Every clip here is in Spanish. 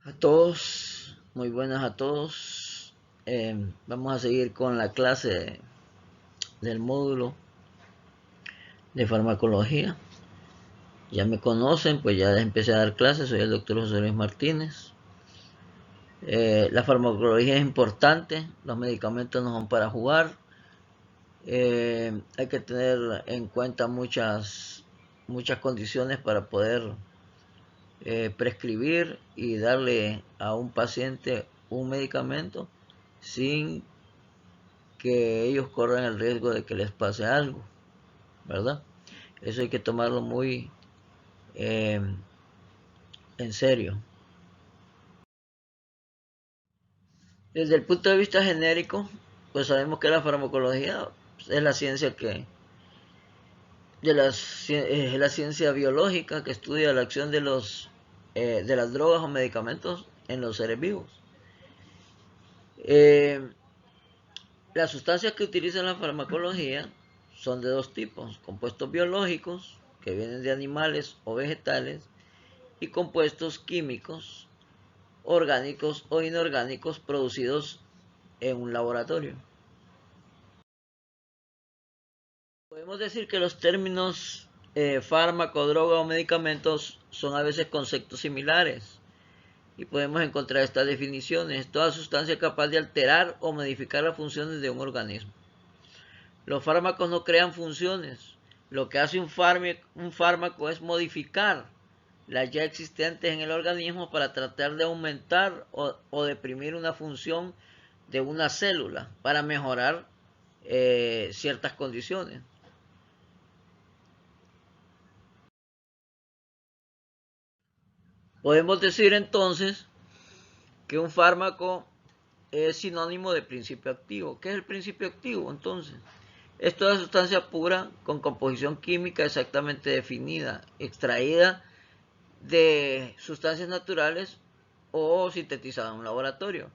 A todos, muy buenas a todos. Vamos a seguir con la clase del módulo de farmacología. Ya me conocen, pues ya empecé a dar clases. Soy el doctor José Luis Martínez. La farmacología es importante. Los medicamentos no son para jugar. Hay que tener en cuenta muchas condiciones para poder prescribir y darle a un paciente un medicamento sin que ellos corran el riesgo de que les pase algo, ¿verdad? Eso hay que tomarlo muy eh, en serio. Desde el punto de vista genérico, pues sabemos que la farmacología es la ciencia es la ciencia biológica que estudia la acción de las drogas o medicamentos en los seres vivos. Eh, las sustancias que utilizan la farmacología son de dos tipos: compuestos biológicos, que vienen de animales o vegetales, y compuestos químicos, orgánicos o inorgánicos producidos en un laboratorio. Podemos decir que los términos fármaco, droga o medicamentos son a veces conceptos similares y podemos encontrar estas definiciones: toda sustancia capaz de alterar o modificar las funciones de un organismo. Los fármacos no crean funciones. Lo que hace un fármaco es modificar las ya existentes en el organismo para tratar de aumentar o deprimir una función de una célula para mejorar ciertas condiciones. Podemos decir entonces que un fármaco es sinónimo de principio activo. ¿Qué es el principio activo entonces? Es toda sustancia pura con composición química exactamente definida, extraída de sustancias naturales o sintetizada en un laboratorio,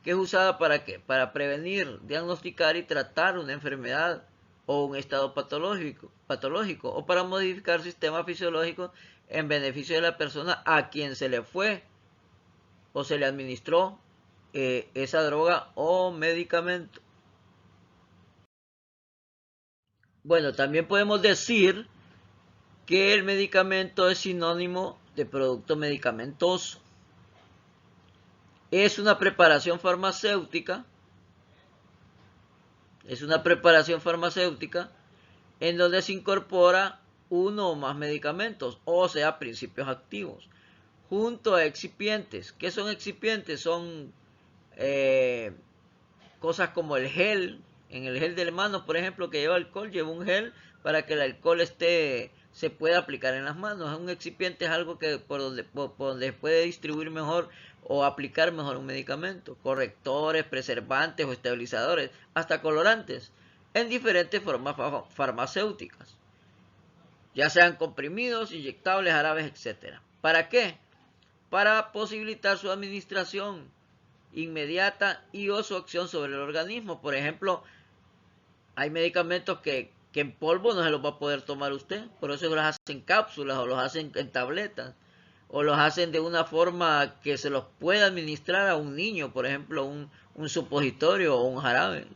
que es usada para qué? Para prevenir, diagnosticar y tratar una enfermedad o un estado patológico o para modificar sistemas fisiológicos en beneficio de la persona a quien se le fue o se le administró esa droga o medicamento. Bueno, también podemos decir que el medicamento es sinónimo de producto medicamentoso. Es una preparación farmacéutica, en donde se incorpora uno o más medicamentos, o sea, principios activos, junto a excipientes. ¿Qué son excipientes? Son cosas como el gel. En el gel de manos, por ejemplo, que lleva alcohol, lleva un gel para que el alcohol se pueda aplicar en las manos. Un excipiente es algo que por donde puede distribuir mejor o aplicar mejor un medicamento. Correctores, preservantes o estabilizadores, hasta colorantes, en diferentes formas farmacéuticas, ya sean comprimidos, inyectables, jarabes, etc. ¿Para qué? Para posibilitar su administración inmediata y o su acción sobre el organismo. Por ejemplo, hay medicamentos que en polvo no se los va a poder tomar usted, por eso los hacen en cápsulas o los hacen en tabletas o los hacen de una forma que se los pueda administrar a un niño, por ejemplo, un supositorio o un jarabe.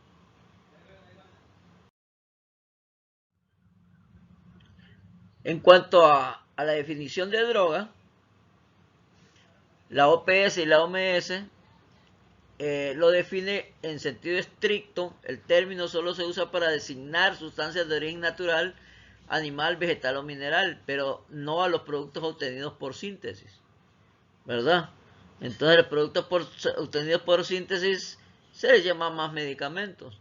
En cuanto a la definición de droga, la OPS y la OMS lo define en sentido estricto. El término solo se usa para designar sustancias de origen natural, animal, vegetal o mineral, pero no a los productos obtenidos por síntesis, ¿verdad? Entonces los productos obtenidos por síntesis se les llama más medicamentos.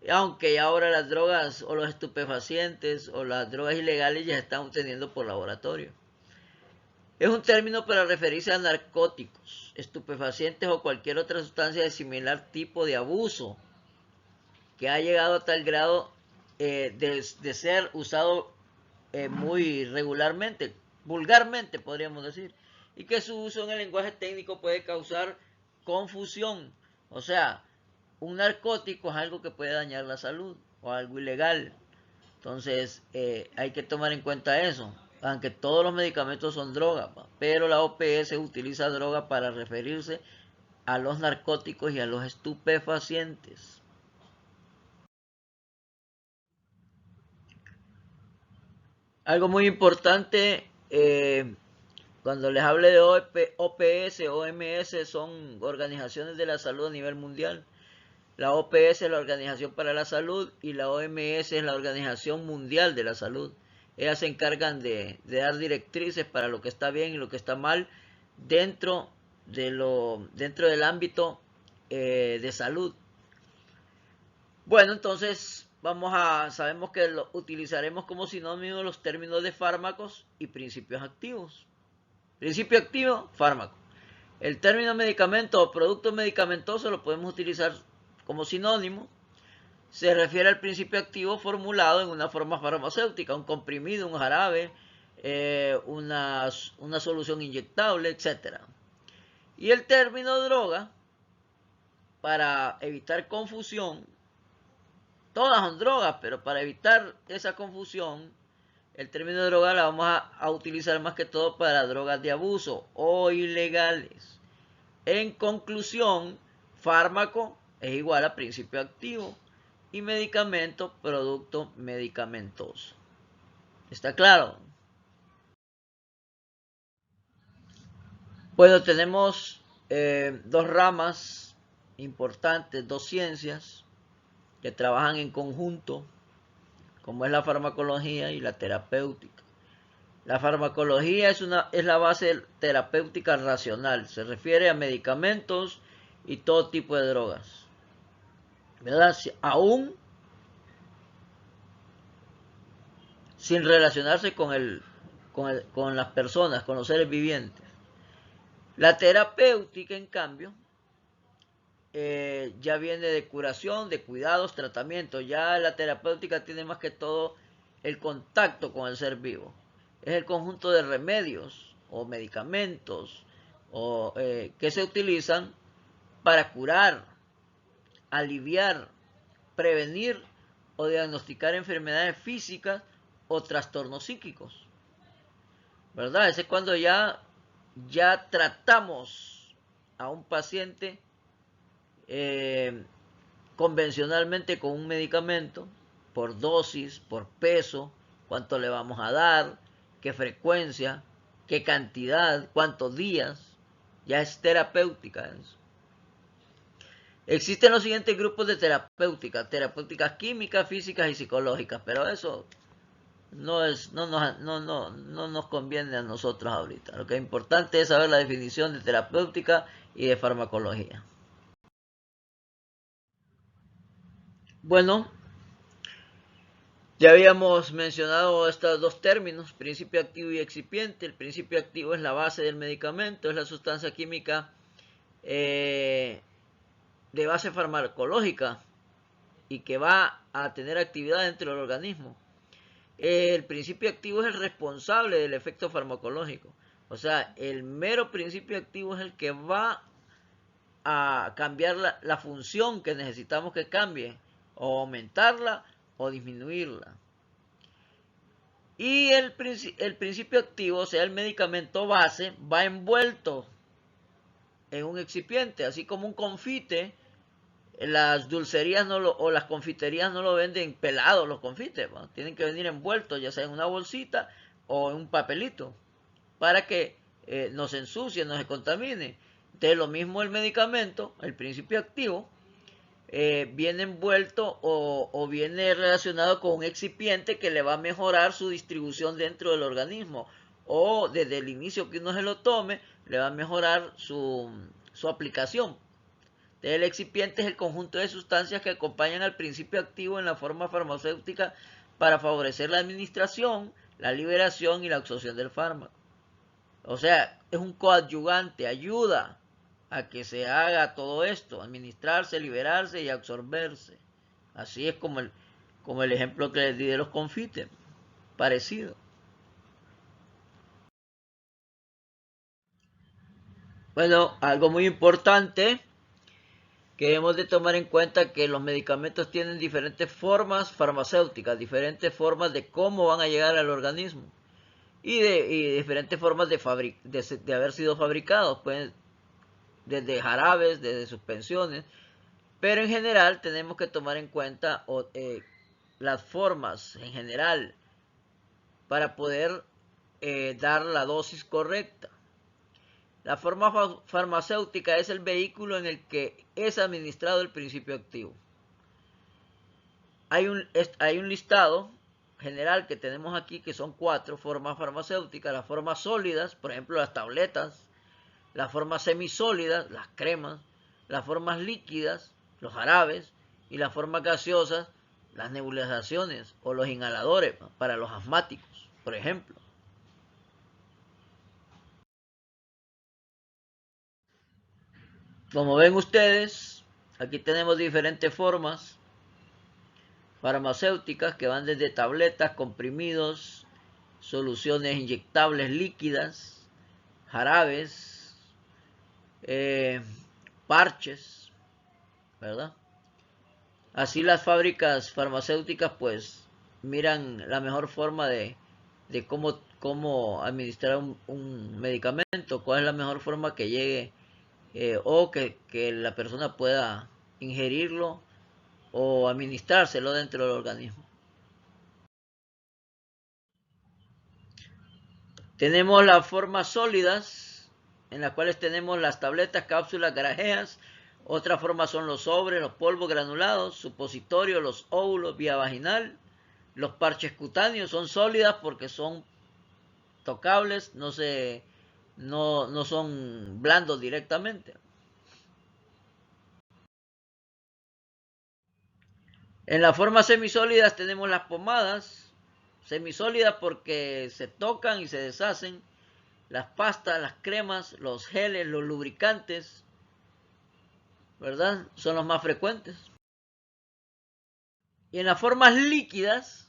Aunque ahora las drogas o los estupefacientes o las drogas ilegales ya se están obteniendo por laboratorio. Es un término para referirse a narcóticos, estupefacientes o cualquier otra sustancia de similar tipo de abuso que ha llegado a tal grado de ser usado muy regularmente, vulgarmente podríamos decir, y que su uso en el lenguaje técnico puede causar confusión. O sea, un narcótico es algo que puede dañar la salud o algo ilegal. Entonces hay que tomar en cuenta eso. aunque todos los medicamentos son drogas, pero la OPS utiliza droga para referirse a los narcóticos y a los estupefacientes. Algo muy importante, cuando les hable de OPS, OMS son organizaciones de la salud a nivel mundial. La OPS es la Organización para la Salud y la OMS es la Organización Mundial de la Salud. Ellas se encargan de dar directrices para lo que está bien y lo que está mal dentro del ámbito de salud. Bueno, entonces sabemos que utilizaremos como sinónimo los términos de fármacos y principios activos. Principio activo, fármaco. El término medicamento o producto medicamentoso lo podemos utilizar como sinónimo. Se refiere al principio activo formulado en una forma farmacéutica, un comprimido, un jarabe, una solución inyectable, etc. Y el término droga, para evitar confusión, todas son drogas, pero para evitar esa confusión, el término de droga la vamos a utilizar más que todo para drogas de abuso o ilegales. En conclusión, fármaco es igual a principio activo y medicamento, producto medicamentoso. ¿Está claro? Bueno, tenemos dos ramas importantes, dos ciencias que trabajan en conjunto, como es la farmacología y la terapéutica. La farmacología es la base terapéutica racional, se refiere a medicamentos y todo tipo de drogas, ¿verdad? Aún sin relacionarse con las personas, con los seres vivientes. La terapéutica, en cambio, ya viene de curación, de cuidados, tratamiento. Ya la terapéutica tiene más que todo el contacto con el ser vivo. Es el conjunto de remedios o medicamentos que se utilizan para curar, aliviar, prevenir o diagnosticar enfermedades físicas o trastornos psíquicos. ¿Verdad? Ese es cuando ya tratamos a un paciente convencionalmente con un medicamento, por dosis, por peso, cuánto le vamos a dar, qué frecuencia, qué cantidad, cuántos días. Ya es terapéutica eso. Existen los siguientes grupos de terapéuticas químicas, físicas y psicológicas, pero eso no nos conviene a nosotros ahorita. Lo que es importante es saber la definición de terapéutica y de farmacología. Bueno, ya habíamos mencionado estos dos términos, principio activo y excipiente. El principio activo es la base del medicamento, es la sustancia química de base farmacológica y que va a tener actividad dentro del organismo. El principio activo es el responsable del efecto farmacológico. O sea, el mero principio activo es el que va a cambiar la función que necesitamos que cambie, o aumentarla o disminuirla. Y el principio activo, o sea, el medicamento base, va envuelto en un excipiente, así como un confite. Las dulcerías o las confiterías no lo venden pelado los confites, ¿no? Tienen que venir envueltos, ya sea en una bolsita o en un papelito, para que no se ensucie, no se contamine. Entonces lo mismo el medicamento, el principio activo, viene envuelto o viene relacionado con un excipiente que le va a mejorar su distribución dentro del organismo, o desde el inicio que uno se lo tome, le va a mejorar su aplicación. El excipiente es el conjunto de sustancias que acompañan al principio activo en la forma farmacéutica para favorecer la administración, la liberación y la absorción del fármaco. O sea, es un coadyuvante, ayuda a que se haga todo esto, administrarse, liberarse y absorberse. Así es como el ejemplo que les di de los confites, parecido. Bueno, algo muy importante que hemos de tomar en cuenta, que los medicamentos tienen diferentes formas farmacéuticas, diferentes formas de cómo van a llegar al organismo. y diferentes formas de haber sido fabricados, pues, desde jarabes, desde suspensiones, pero en general tenemos que tomar en cuenta las formas en general para poder dar la dosis correcta. La forma farmacéutica es el vehículo en el que es administrado el principio activo. Hay un listado general que tenemos aquí, que son 4 formas farmacéuticas: las formas sólidas, por ejemplo las tabletas; las formas semisólidas, las cremas; las formas líquidas, los jarabes; y las formas gaseosas, las nebulizaciones o los inhaladores para los asmáticos, por ejemplo. Como ven ustedes, aquí tenemos diferentes formas farmacéuticas que van desde tabletas, comprimidos, soluciones inyectables líquidas, jarabes, parches, ¿verdad? Así las fábricas farmacéuticas pues miran la mejor forma de cómo administrar un medicamento, cuál es la mejor forma que llegue o que la persona pueda ingerirlo o administrárselo dentro del organismo. Tenemos las formas sólidas, en las cuales tenemos las tabletas, cápsulas, grajeas. Otra forma son los sobres, los polvos granulados, supositorios, los óvulos, vía vaginal. Los parches cutáneos son sólidas porque son tocables, no son blandos directamente. En las formas semisólidas tenemos las pomadas, semisólidas porque se tocan y se deshacen; las pastas, las cremas, los geles, los lubricantes, ¿verdad? Son los más frecuentes. Y en las formas líquidas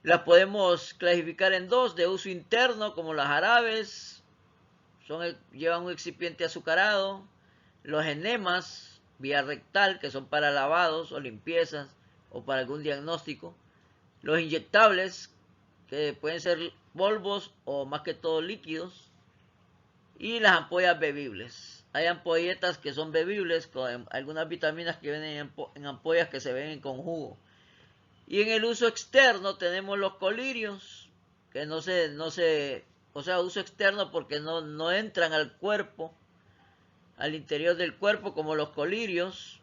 las podemos clasificar en 2: de uso interno, como las jarabes, llevan un excipiente azucarado; los enemas vía rectal, que son para lavados o limpiezas o para algún diagnóstico; los inyectables, que pueden ser polvos o más que todo líquidos; y las ampollas bebibles. Hay ampolletas que son bebibles con algunas vitaminas que vienen en ampollas que se venden con jugo. Y en el uso externo tenemos los colirios, que o sea, uso externo porque no entran al cuerpo, al interior del cuerpo, como los colirios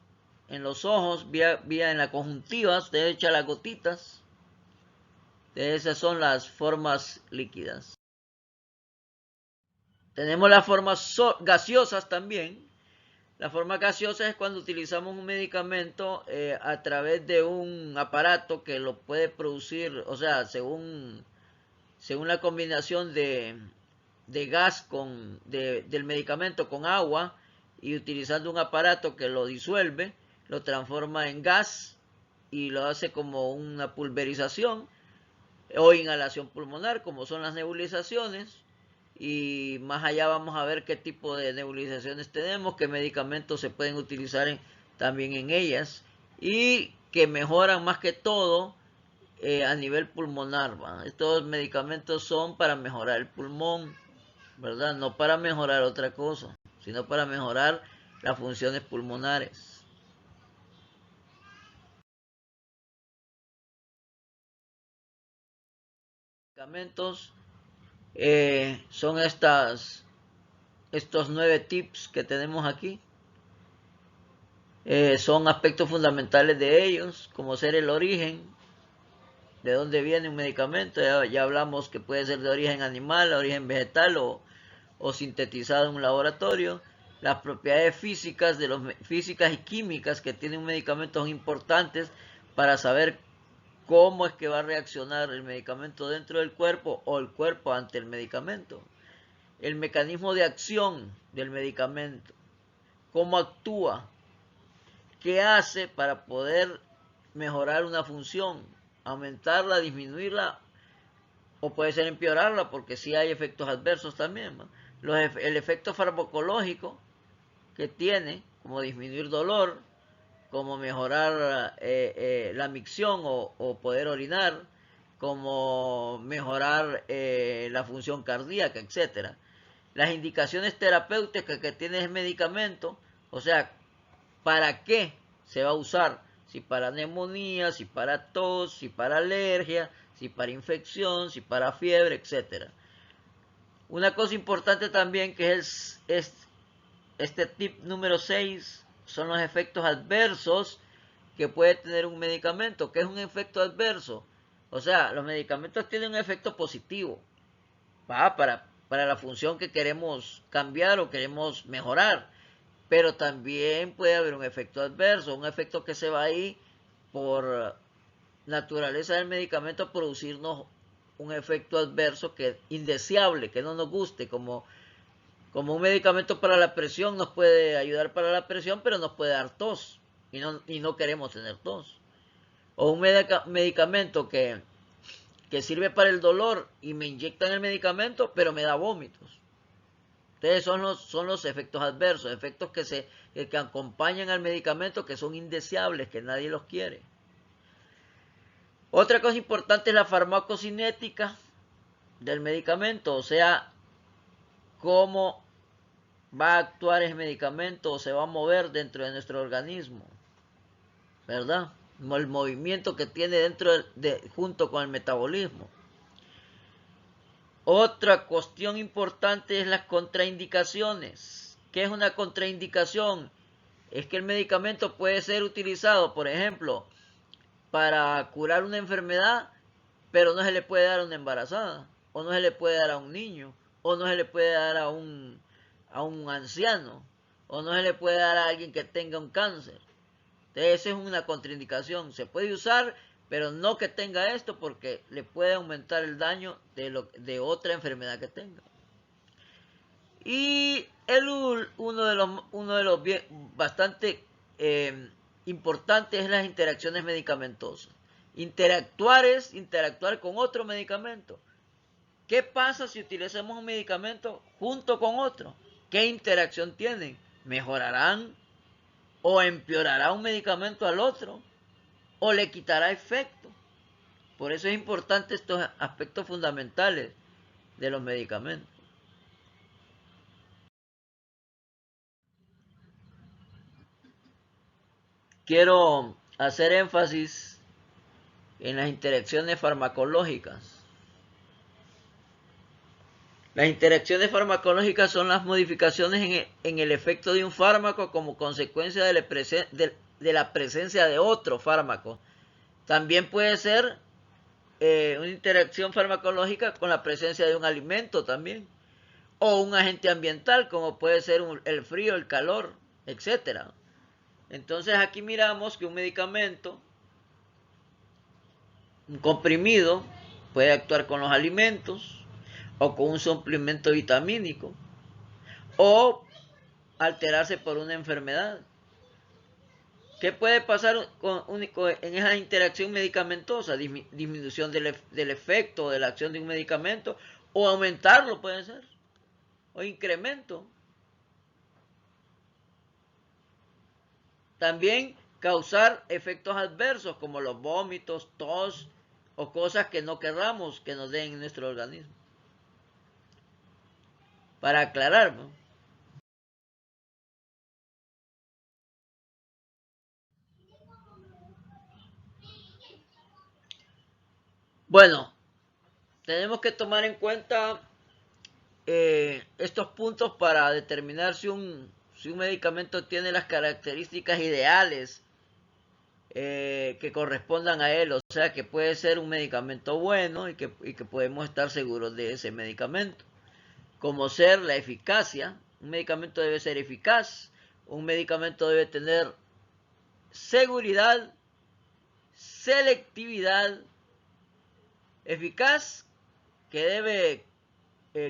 en los ojos, vía en la conjuntiva, usted echa las gotitas. Esas son las formas líquidas. Tenemos las formas gaseosas también. La forma gaseosa es cuando utilizamos un medicamento a través de un aparato que lo puede producir, o sea, según la combinación de gas del medicamento con agua, y utilizando un aparato que lo disuelve, lo transforma en gas y lo hace como una pulverización o inhalación pulmonar, como son las nebulizaciones. Y más allá vamos a ver qué tipo de nebulizaciones tenemos, qué medicamentos se pueden utilizar también en ellas, y que mejoran más que todo a nivel pulmonar, ¿va? Estos medicamentos son para mejorar el pulmón, ¿verdad? No para mejorar otra cosa, sino para mejorar las funciones pulmonares. Medicamentos son estos 9 tips que tenemos aquí. Son aspectos fundamentales de ellos, como ser el origen, de dónde viene un medicamento. Ya hablamos que puede ser de origen animal, de origen vegetal o sintetizado en un laboratorio. Las propiedades físicas y químicas que tiene un medicamento son importantes para saber cómo es que va a reaccionar el medicamento dentro del cuerpo o el cuerpo ante el medicamento. El mecanismo de acción del medicamento, cómo actúa, qué hace para poder mejorar una función, aumentarla, disminuirla, o puede ser empeorarla, porque sí hay efectos adversos también, ¿no? El efecto farmacológico que tiene, como disminuir dolor, como mejorar la micción o poder orinar, como mejorar la función cardíaca, etcétera. Las indicaciones terapéuticas que tiene el medicamento, o sea, ¿para qué se va a usar? Si para neumonía, si para tos, si para alergia, si para infección, si para fiebre, etcétera. Una cosa importante también que es este tip número 6 son los efectos adversos que puede tener un medicamento. ¿Qué es un efecto adverso? O sea, los medicamentos tienen un efecto positivo para la función que queremos cambiar o queremos mejorar. Pero también puede haber un efecto adverso, un efecto que se va ahí por naturaleza del medicamento a producirnos un efecto adverso que indeseable, que no nos guste, como un medicamento para la presión nos puede ayudar para la presión, pero nos puede dar tos y no queremos tener tos. O un medicamento que sirve para el dolor y me inyectan el medicamento, pero me da vómitos. Entonces son los efectos adversos, efectos que acompañan al medicamento que son indeseables, que nadie los quiere. Otra cosa importante es la farmacocinética del medicamento, o sea, cómo va a actuar ese medicamento o se va a mover dentro de nuestro organismo, ¿verdad? El movimiento que tiene junto con el metabolismo. Otra cuestión importante es las contraindicaciones. ¿Qué es una contraindicación? Es que el medicamento puede ser utilizado, por ejemplo, para curar una enfermedad, pero no se le puede dar a una embarazada, o no se le puede dar a un niño, o no se le puede dar a un anciano, o no se le puede dar a alguien que tenga un cáncer. Entonces, esa es una contraindicación. Se puede usar, pero no que tenga esto porque le puede aumentar el daño de otra enfermedad que tenga. Y uno de los bastante importantes es las interacciones medicamentosas. Interactuar es interactuar con otro medicamento. ¿Qué pasa si utilizamos un medicamento junto con otro? ¿Qué interacción tienen? ¿Mejorarán o empeorará un medicamento al otro? ¿O le quitará efecto? Por eso es importante estos aspectos fundamentales de los medicamentos. Quiero hacer énfasis en las interacciones farmacológicas. Las interacciones farmacológicas son las modificaciones en el efecto de un fármaco como consecuencia de la presencia de otro fármaco. También puede ser una interacción farmacológica con la presencia de un alimento también. O un agente ambiental como puede ser el frío, el calor, etcétera. Entonces aquí miramos que un medicamento, un comprimido, puede actuar con los alimentos o con un suplemento vitamínico o alterarse por una enfermedad. ¿Qué puede pasar en esa interacción medicamentosa? Disminución del efecto de la acción de un medicamento o aumentarlo puede ser, o incremento. También causar efectos adversos como los vómitos, tos o cosas que no querramos que nos den en nuestro organismo. Para aclarar, ¿no? Bueno, tenemos que tomar en cuenta estos puntos para determinar si un medicamento tiene las características ideales que correspondan a él. O sea, que puede ser un medicamento bueno y que podemos estar seguros de ese medicamento. Como ser la eficacia. Un medicamento debe ser eficaz. Un medicamento debe tener seguridad, selectividad, eficaz, que debe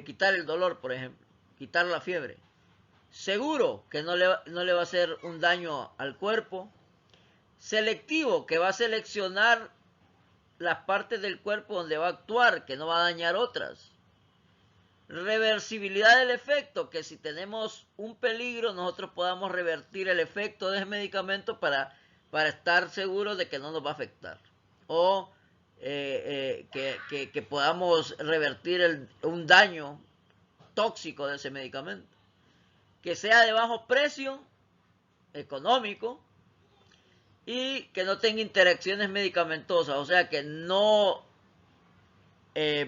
quitar el dolor, por ejemplo, quitar la fiebre. Seguro que no le va a hacer un daño al cuerpo. Selectivo, que va a seleccionar las partes del cuerpo donde va a actuar, que no va a dañar otras. Reversibilidad del efecto, que si tenemos un peligro nosotros podamos revertir el efecto de ese medicamento para estar seguros de que no nos va a afectar. O que podamos revertir un daño tóxico de ese medicamento. Que sea de bajo precio, económico, y que no tenga interacciones medicamentosas, o sea, que no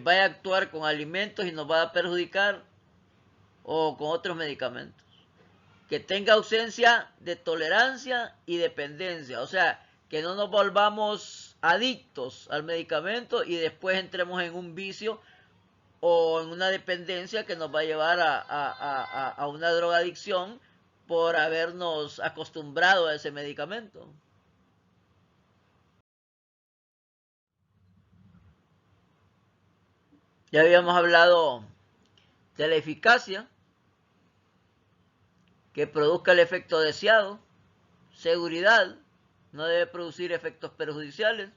vaya a actuar con alimentos y nos va a perjudicar o con otros medicamentos. Que tenga ausencia de tolerancia y dependencia, o sea, que no nos volvamos adictos al medicamento y después entremos en un vicio o en una dependencia que nos va a llevar a una drogadicción por habernos acostumbrado a ese medicamento. Ya habíamos hablado de la eficacia, que produzca el efecto deseado, seguridad, no debe producir efectos perjudiciales,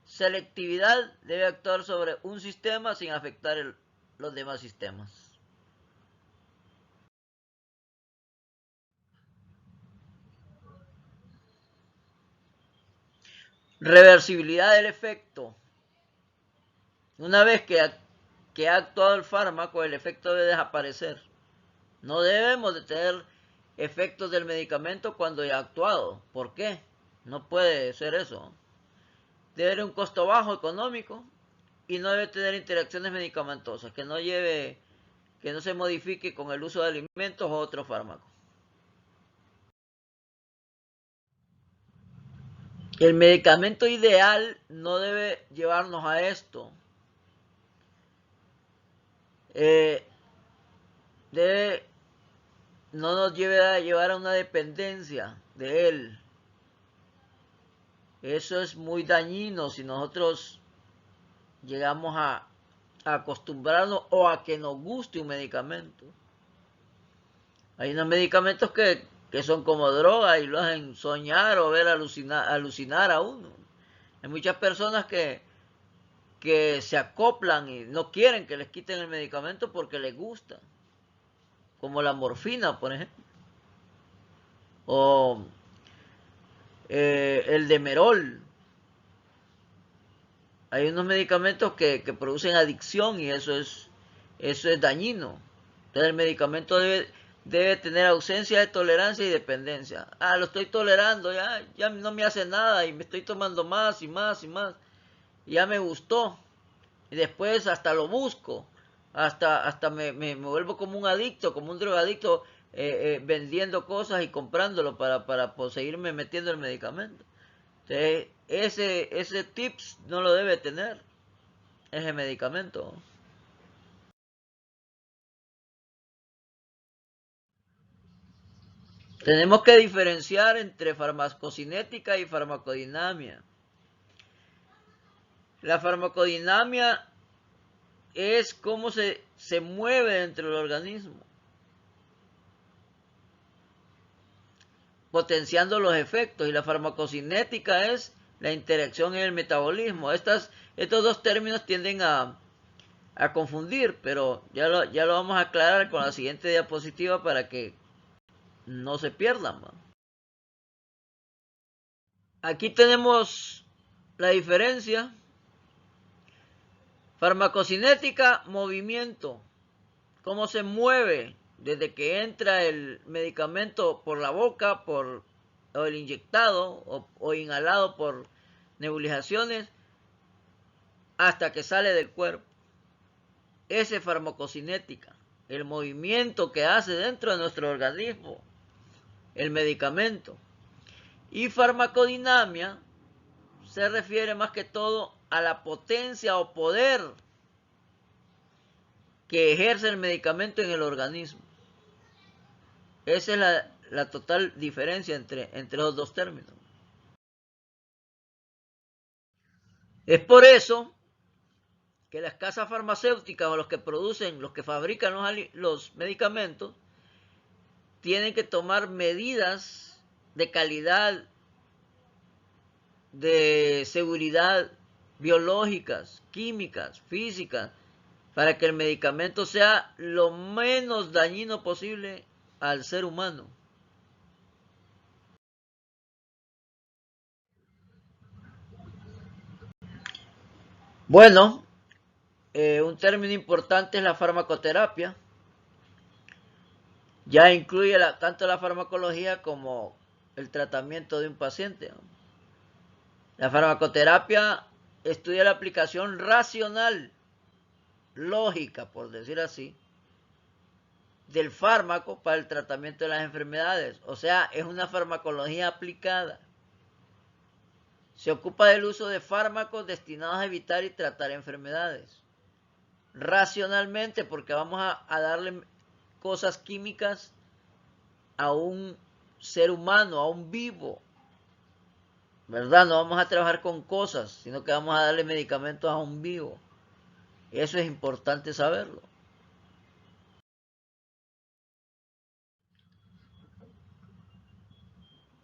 selectividad, debe actuar sobre un sistema sin afectar los demás sistemas. Reversibilidad del efecto. Una vez que ha actuado el fármaco, el efecto debe desaparecer. No debemos de tener efectos del medicamento cuando ya ha actuado. ¿Por qué? No puede ser eso. Debe tener un costo bajo económico y no debe tener interacciones medicamentosas, que no se modifique con el uso de alimentos o otros fármacos. El medicamento ideal no debe llevarnos a esto. Eh, debe, no nos lleve a llevar a una dependencia de él. Eso es muy dañino si nosotros llegamos a acostumbrarnos o a que nos guste un medicamento. Hay unos medicamentos que son como droga y lo hacen soñar o ver alucinar a uno. Hay muchas personas que se acoplan y no quieren que les quiten el medicamento porque les gusta, como la morfina, por ejemplo, o el demerol. Hay unos medicamentos que producen adicción y eso es dañino. Entonces el medicamento debe tener ausencia de tolerancia y dependencia. Lo estoy tolerando, ya no me hace nada y me estoy tomando más y más y más. Ya me gustó. Y después hasta lo busco. Hasta me vuelvo como un adicto, como un drogadicto, vendiendo cosas y comprándolo para seguirme metiendo el medicamento. Entonces, ese tips no lo debe tener ese medicamento. Tenemos que diferenciar entre farmacocinética y farmacodinamia. La farmacodinamia es cómo se mueve dentro del organismo, potenciando los efectos, y la farmacocinética es la interacción en el metabolismo. Estos dos términos tienden a confundir, pero ya lo vamos a aclarar con la siguiente diapositiva para que no se pierdan. Aquí tenemos la diferencia. Farmacocinética, movimiento. Cómo se mueve desde que entra el medicamento por la boca, o el inyectado o inhalado por nebulizaciones, hasta que sale del cuerpo. Esa es farmacocinética, el movimiento que hace dentro de nuestro organismo el medicamento. Y farmacodinamia se refiere más que todo a la potencia o poder que ejerce el medicamento en el organismo. Esa es la total diferencia entre los dos términos. Es por eso que las casas farmacéuticas o los que producen, los que fabrican los medicamentos, tienen que tomar medidas de calidad, de seguridad biológicas, químicas, físicas, para que el medicamento sea lo menos dañino posible al ser humano. Bueno, un término importante es la farmacoterapia. Ya incluye tanto la farmacología como el tratamiento de un paciente. La farmacoterapia estudia la aplicación racional, lógica, por decir así, del fármaco para el tratamiento de las enfermedades. O sea, es una farmacología aplicada. Se ocupa del uso de fármacos destinados a evitar y tratar enfermedades. Racionalmente, porque vamos a darle cosas químicas a un ser humano, a un vivo, ¿verdad? No vamos a trabajar con cosas, sino que vamos a darle medicamentos a un vivo. Eso es importante saberlo.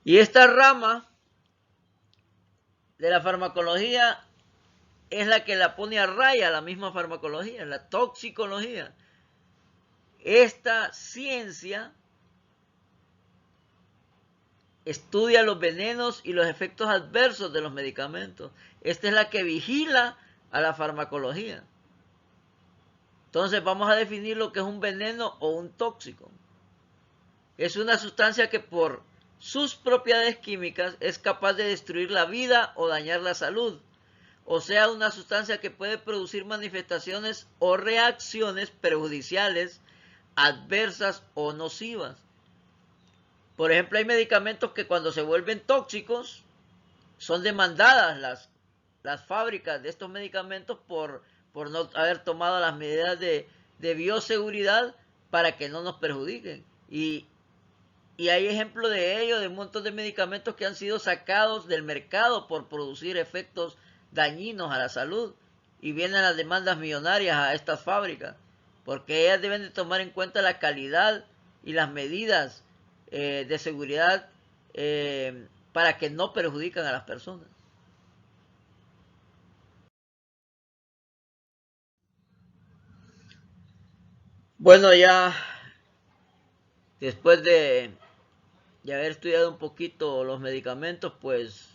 Y esta rama de la farmacología es la que la pone a raya la misma farmacología, la toxicología. Esta ciencia estudia los venenos y los efectos adversos de los medicamentos. Esta es la que vigila a la farmacología. Entonces vamos a definir lo que es un veneno o un tóxico. Es una sustancia que por sus propiedades químicas es capaz de destruir la vida o dañar la salud. O sea, una sustancia que puede producir manifestaciones o reacciones perjudiciales, adversas o nocivas. Por ejemplo, hay medicamentos que cuando se vuelven tóxicos son demandadas las fábricas de estos medicamentos por no haber tomado las medidas de bioseguridad para que no nos perjudiquen. Y hay ejemplos de ello, de un montón de medicamentos que han sido sacados del mercado por producir efectos dañinos a la salud. Y vienen las demandas millonarias a estas fábricas, porque ellas deben de tomar en cuenta la calidad y las medidas de seguridad para que no perjudican a las personas. Bueno, ya después de haber estudiado un poquito los medicamentos, pues,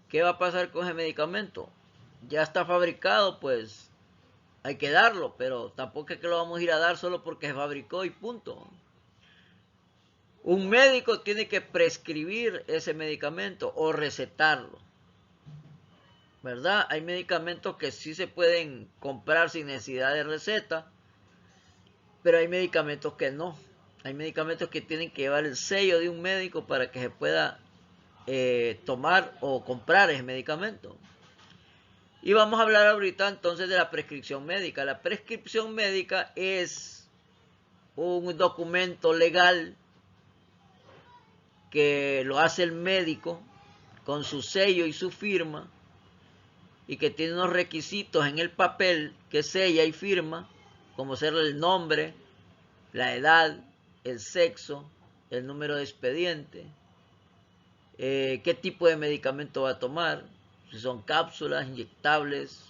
¿qué va a pasar con ese medicamento? Ya está fabricado, pues hay que darlo, pero tampoco es que lo vamos a ir a dar solo porque se fabricó y punto. Un médico tiene que prescribir ese medicamento o recetarlo, ¿verdad? Hay medicamentos que sí se pueden comprar sin necesidad de receta, pero hay medicamentos que no. Hay medicamentos que tienen que llevar el sello de un médico para que se pueda tomar o comprar ese medicamento. Y vamos a hablar ahorita entonces de la prescripción médica. La prescripción médica es un documento legal que lo hace el médico con su sello y su firma y que tiene unos requisitos en el papel que sella y firma, como ser el nombre, la edad, el sexo, el número de expediente, qué tipo de medicamento va a tomar, si son cápsulas, inyectables,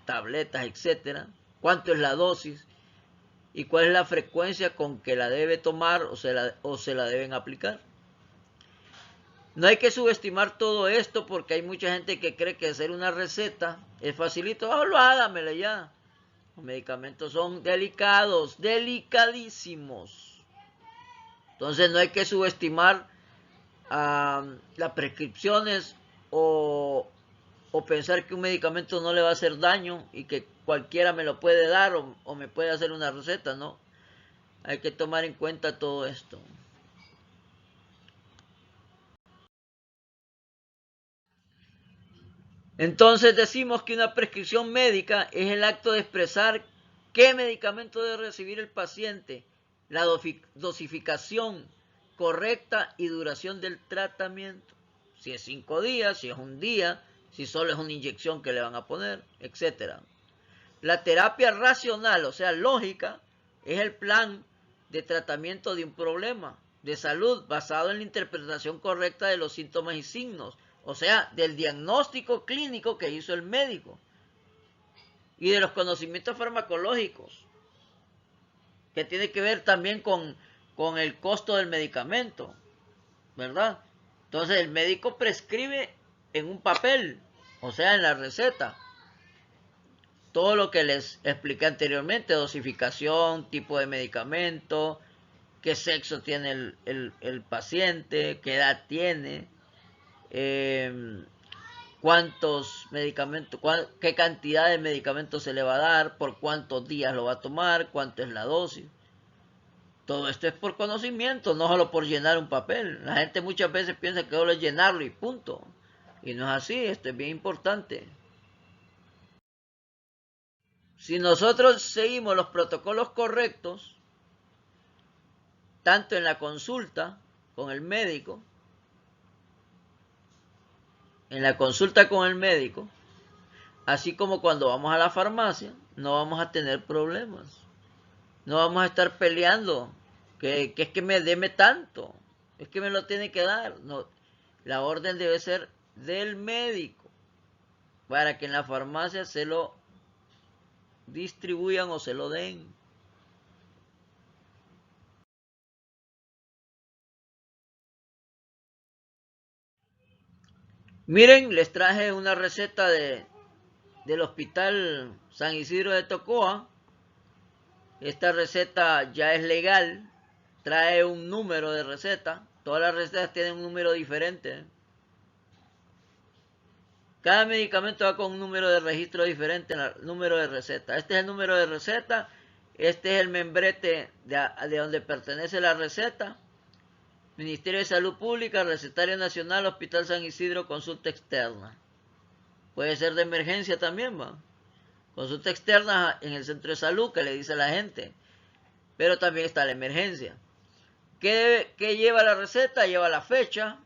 tabletas, etcétera, cuánto es la dosis y cuál es la frecuencia con que la debe tomar o se la deben aplicar. No hay que subestimar todo esto porque hay mucha gente que cree que hacer una receta es facilito. Oh, hágamela ya. Los medicamentos son delicados, delicadísimos. Entonces no hay que subestimar las prescripciones o pensar que un medicamento no le va a hacer daño y que cualquiera me lo puede dar o me puede hacer una receta, ¿no? Hay que tomar en cuenta todo esto. Entonces decimos que una prescripción médica es el acto de expresar qué medicamento debe recibir el paciente, la dosificación correcta y duración del tratamiento. Si es 5 días, si es un día, si solo es una inyección que le van a poner, etc. La terapia racional, o sea, lógica, es el plan de tratamiento de un problema de salud basado en la interpretación correcta de los síntomas y signos, o sea, del diagnóstico clínico que hizo el médico y de los conocimientos farmacológicos, que tiene que ver también con el costo del medicamento, ¿verdad? Entonces el médico prescribe en un papel, o sea, en la receta, todo lo que les expliqué anteriormente, dosificación, tipo de medicamento, qué sexo tiene el paciente, qué edad tiene, cuántos medicamentos, qué cantidad de medicamentos se le va a dar, por cuántos días lo va a tomar, cuánto es la dosis. Todo esto es por conocimiento, no solo por llenar un papel. La gente muchas veces piensa que solo es llenarlo y punto. Y no es así, esto es bien importante. Si nosotros seguimos los protocolos correctos, tanto en la consulta con el médico, así como cuando vamos a la farmacia, no vamos a tener problemas. No vamos a estar peleando, que es que me deme tanto, es que me lo tiene que dar. No, la orden debe ser del médico para que en la farmacia se lo distribuyan o se lo den. Miren, les traje una receta del Hospital San Isidro de Tocoa. Esta receta ya es legal, trae un número de receta. Todas las recetas tienen un número diferente. Cada medicamento va con un número de registro diferente, número de receta. Este es el número de receta, este es el membrete de donde pertenece la receta. Ministerio de Salud Pública, Recetario Nacional, Hospital San Isidro, consulta externa. Puede ser de emergencia también, ¿va? Consulta externa en el centro de salud, que le dice a la gente. Pero también está la emergencia. ¿Qué lleva la receta? Lleva la fecha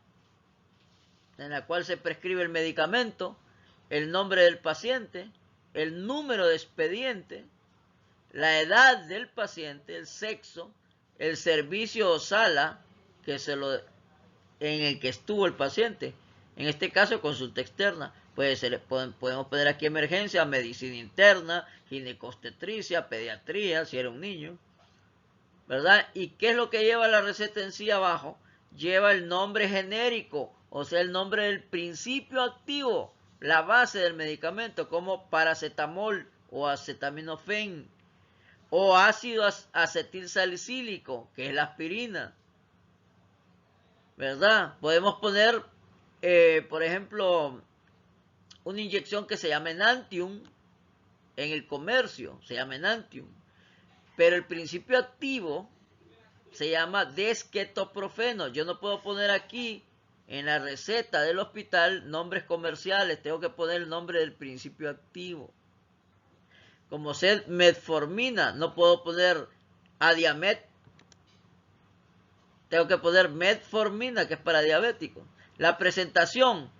en la cual se prescribe el medicamento, el nombre del paciente, el número de expediente, la edad del paciente, el sexo, el servicio o sala en el que estuvo el paciente. En este caso, consulta externa. Podemos poner aquí emergencia, medicina interna, ginecobstetricia, pediatría, si era un niño, ¿verdad? ¿Y qué es lo que lleva la receta en sí abajo? Lleva el nombre genérico, o sea, el nombre del principio activo, la base del medicamento, como paracetamol o acetaminofén, o ácido acetilsalicílico, que es la aspirina, ¿verdad? Podemos poner, por ejemplo, una inyección que se llama Enantium en el comercio, se llama Enantium, pero el principio activo se llama desquetoprofeno. Yo no puedo poner aquí en la receta del hospital nombres comerciales, tengo que poner el nombre del principio activo. Como ser metformina, no puedo poner Adiamet, tengo que poner metformina, que es para diabéticos. La presentación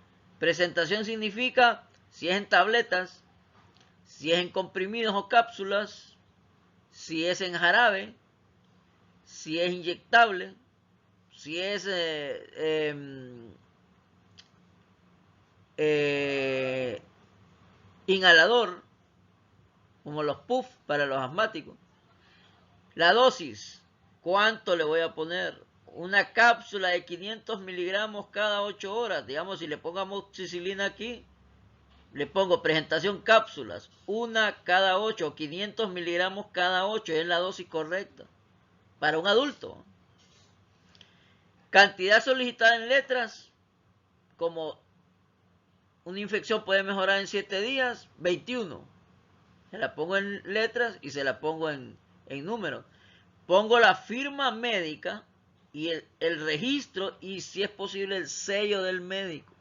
significa si es en tabletas, si es en comprimidos o cápsulas, si es en jarabe, si es inyectable, si es inhalador, como los puff para los asmáticos. La dosis, ¿cuánto le voy a poner? Una cápsula de 500 miligramos cada 8 horas. Digamos, si le pongo amoxicilina aquí, le pongo presentación cápsulas, una cada 8, 500 miligramos cada 8, es la dosis correcta para un adulto. Cantidad solicitada en letras, como una infección puede mejorar en 7 días, 21. Se la pongo en letras y se la pongo en números. Pongo la firma médica y el registro y, si es posible, el sello del médico.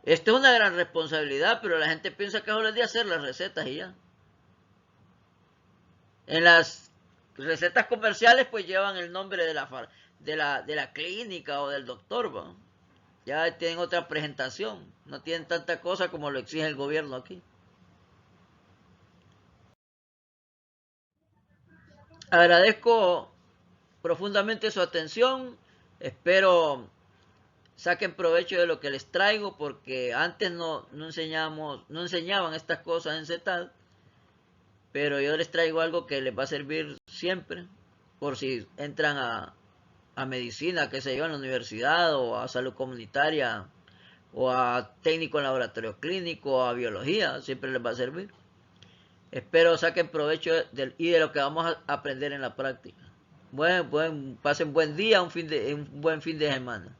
Esto es una gran responsabilidad, pero la gente piensa que solo es de hacer las recetas y ya. En las recetas comerciales pues llevan el nombre de la clínica o del doctor, ¿va? Ya tienen otra presentación, no tienen tanta cosa como lo exige el gobierno aquí. Agradezco profundamente su atención, espero saquen provecho de lo que les traigo, porque antes no enseñaban estas cosas en CETAD, pero yo les traigo algo que les va a servir siempre, por si entran a medicina, qué sé yo, en la universidad, o a salud comunitaria, o a técnico en laboratorio clínico, o a biología, siempre les va a servir. Espero saquen provecho y de lo que vamos a aprender en la práctica. Pasen buen día, un buen fin de semana.